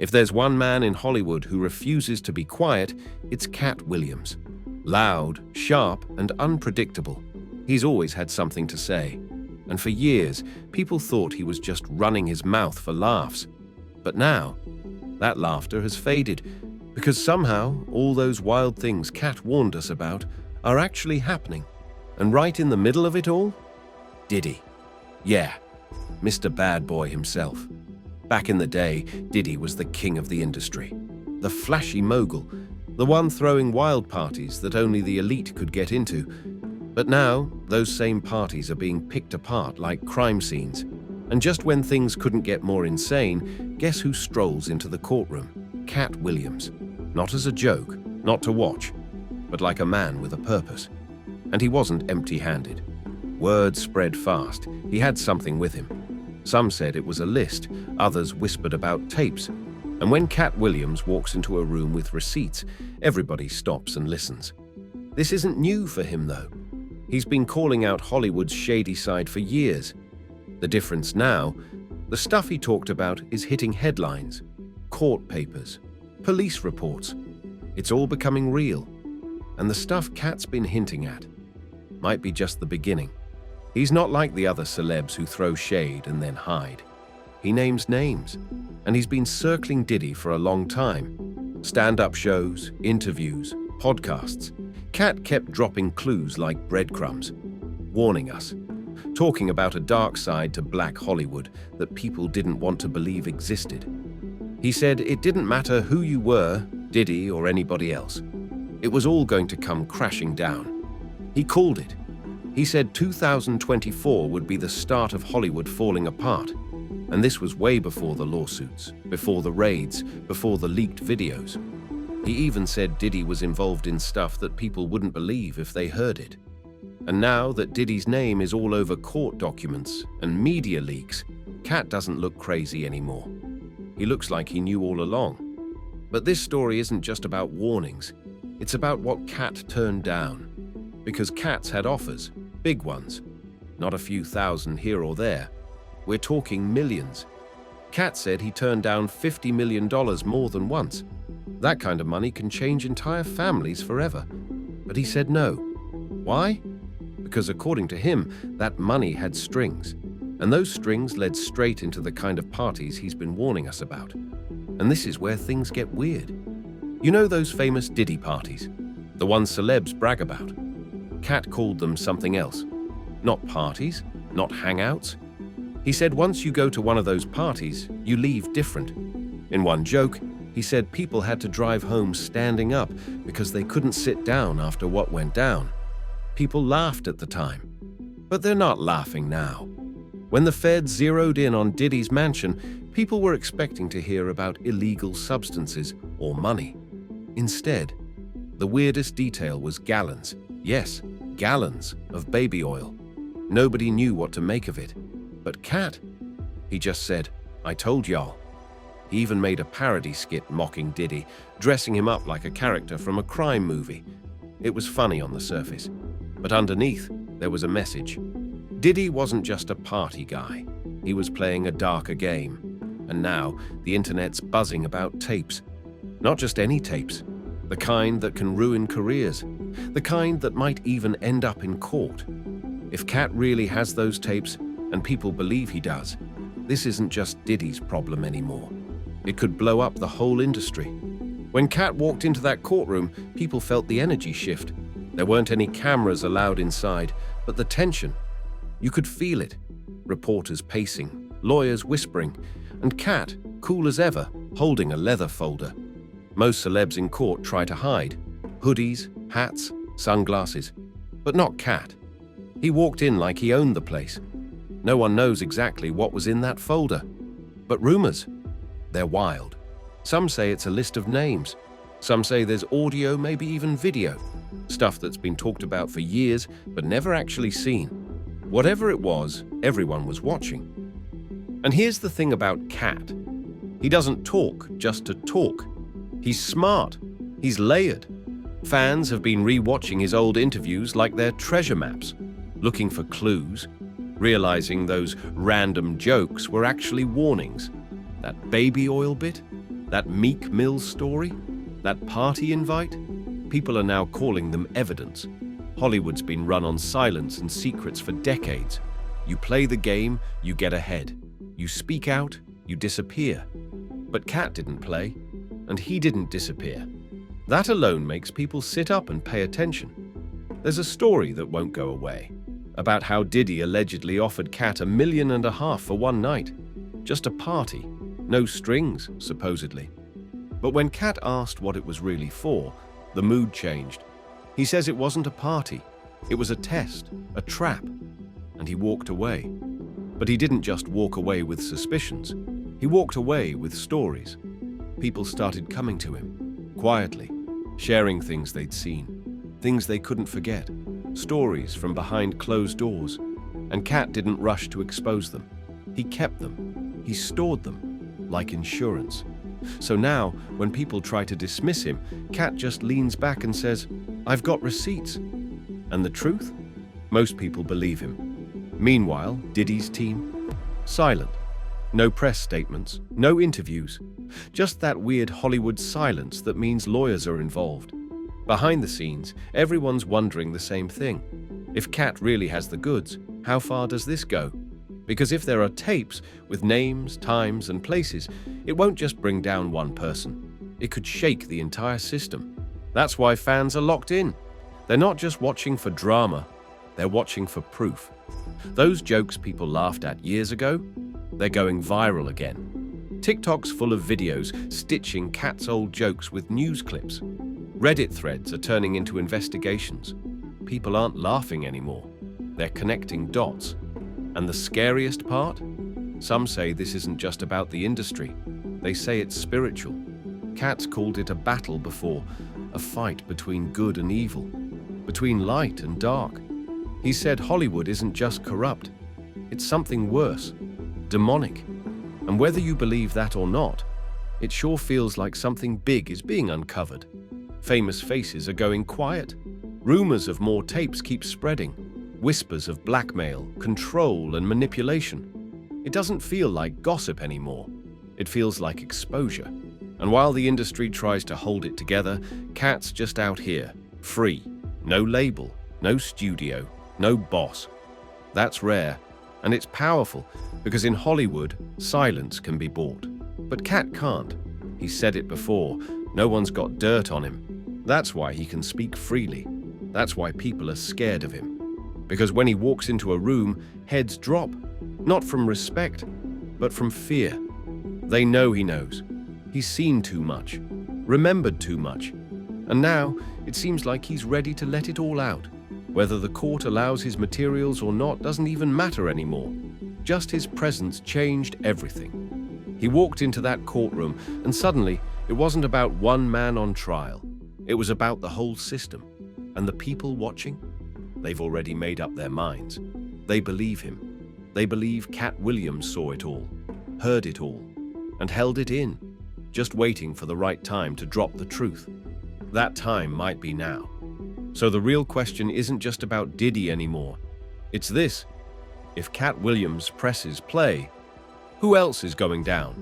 If there's one man in Hollywood who refuses to be quiet, it's Katt Williams. Loud, sharp, and unpredictable. He's always had something to say. And for years, people thought he was just running his mouth for laughs. But now, that laughter has faded, because somehow all those wild things Katt warned us about are actually happening. And right in the middle of it all, Diddy. Yeah, Mr. Bad Boy himself. Back in the day, Diddy was the king of the industry. The flashy mogul, the one throwing wild parties that only the elite could get into. But now, those same parties are being picked apart like crime scenes. And just when things couldn't get more insane, guess who strolls into the courtroom? Katt Williams. Not as a joke, not to watch, but like a man with a purpose. And he wasn't empty-handed. Word spread fast. He had something with him. Some said it was a list, others whispered about tapes. And when Katt Williams walks into a room with receipts, everybody stops and listens. This isn't new for him, though. He's been calling out Hollywood's shady side for years. The difference now, the stuff he talked about is hitting headlines, court papers, police reports. It's all becoming real. And the stuff Katt's been hinting at might be just the beginning. He's not like the other celebs who throw shade and then hide. He names names, and he's been circling Diddy for a long time. Stand-up shows, interviews, podcasts. Katt kept dropping clues like breadcrumbs, warning us, talking about a dark side to Black Hollywood that people didn't want to believe existed. He said it didn't matter who you were, Diddy or anybody else. It was all going to come crashing down. He called it. He said 2024 would be the start of Hollywood falling apart. And this was way before the lawsuits, before the raids, before the leaked videos. He even said Diddy was involved in stuff that people wouldn't believe if they heard it. And now that Diddy's name is all over court documents and media leaks, Katt doesn't look crazy anymore. He looks like he knew all along. But this story isn't just about warnings. It's about what Katt turned down. Because Katt's had offers, big ones. Not a few thousand here or there. We're talking millions. Katt said he turned down $50 million more than once. That kind of money can change entire families forever. But he said no. Why? Because according to him, that money had strings. And those strings led straight into the kind of parties he's been warning us about. And this is where things get weird. You know those famous Diddy parties? The ones celebs brag about? Katt called them something else. Not parties, not hangouts. He said once you go to one of those parties, you leave different. In one joke, he said people had to drive home standing up because they couldn't sit down after what went down. People laughed at the time. But they're not laughing now. When the feds zeroed in on Diddy's mansion, people were expecting to hear about illegal substances or money. Instead, the weirdest detail was gallons, yes, gallons of baby oil. Nobody knew what to make of it. But Katt, he just said, "I told y'all." He even made a parody skit mocking Diddy, dressing him up like a character from a crime movie. It was funny on the surface, but underneath, there was a message. Diddy wasn't just a party guy. He was playing a darker game. And now, the internet's buzzing about tapes. Not just any tapes. The kind that can ruin careers. The kind that might even end up in court. If Katt really has those tapes, and people believe he does, this isn't just Diddy's problem anymore. It could blow up the whole industry. When Katt walked into that courtroom, people felt the energy shift. There weren't any cameras allowed inside, but the tension. You could feel it. Reporters pacing, lawyers whispering, and Katt, cool as ever, holding a leather folder. Most celebs in court try to hide. Hoodies, hats, sunglasses. But not Katt. He walked in like he owned the place. No one knows exactly what was in that folder. But rumors, they're wild. Some say it's a list of names. Some say there's audio, maybe even video. Stuff that's been talked about for years, but never actually seen. Whatever it was, everyone was watching. And here's the thing about Katt. He doesn't talk just to talk. He's smart. He's layered. Fans have been re-watching his old interviews like they're treasure maps, looking for clues, realizing those random jokes were actually warnings. That baby oil bit? That Meek Mill story? That party invite? People are now calling them evidence. Hollywood's been run on silence and secrets for decades. You play the game, you get ahead. You speak out, you disappear. But Katt didn't play, and he didn't disappear. That alone makes people sit up and pay attention. There's a story that won't go away, about how Diddy allegedly offered Katt $1.5 million for one night. Just a party, no strings, supposedly. But when Katt asked what it was really for, the mood changed. He says it wasn't a party, it was a test, a trap, and he walked away. But he didn't just walk away with suspicions, he walked away with stories. People started coming to him, quietly, sharing things they'd seen, things they couldn't forget, stories from behind closed doors. And Katt didn't rush to expose them. He kept them, he stored them, like insurance. So now, when people try to dismiss him, Katt just leans back and says, "I've got receipts." And the truth? Most people believe him. Meanwhile, Diddy's team? Silent. No press statements, no interviews. Just that weird Hollywood silence that means lawyers are involved. Behind the scenes, everyone's wondering the same thing. If Katt really has the goods, how far does this go? Because if there are tapes with names, times, and places, it won't just bring down one person. It could shake the entire system. That's why fans are locked in. They're not just watching for drama, they're watching for proof. Those jokes people laughed at years ago, they're going viral again. TikTok's full of videos stitching Katt's old jokes with news clips. Reddit threads are turning into investigations. People aren't laughing anymore. They're connecting dots. And the scariest part? Some say this isn't just about the industry. They say it's spiritual. Katt's called it a battle before, a fight between good and evil, between light and dark. He said Hollywood isn't just corrupt, it's something worse, demonic. And whether you believe that or not, it sure feels like something big is being uncovered. Famous faces are going quiet. Rumors of more tapes keep spreading. Whispers of blackmail, control, and manipulation. It doesn't feel like gossip anymore. It feels like exposure. And while the industry tries to hold it together, Katt's just out here, free. No label, no studio, no boss. That's rare, and it's powerful, because in Hollywood, silence can be bought. But Katt can't. He said it before, no one's got dirt on him. That's why he can speak freely. That's why people are scared of him. Because when he walks into a room, heads drop, not from respect, but from fear. They know he knows. He's seen too much, remembered too much, and now it seems like he's ready to let it all out. Whether the court allows his materials or not doesn't even matter anymore. Just his presence changed everything. He walked into that courtroom, and suddenly it wasn't about one man on trial. It was about the whole system. And the people watching? They've already made up their minds. They believe him. They believe Katt Williams saw it all, heard it all, and held it in, just waiting for the right time to drop the truth. That time might be now. So the real question isn't just about Diddy anymore. It's this: if Katt Williams presses play, who else is going down?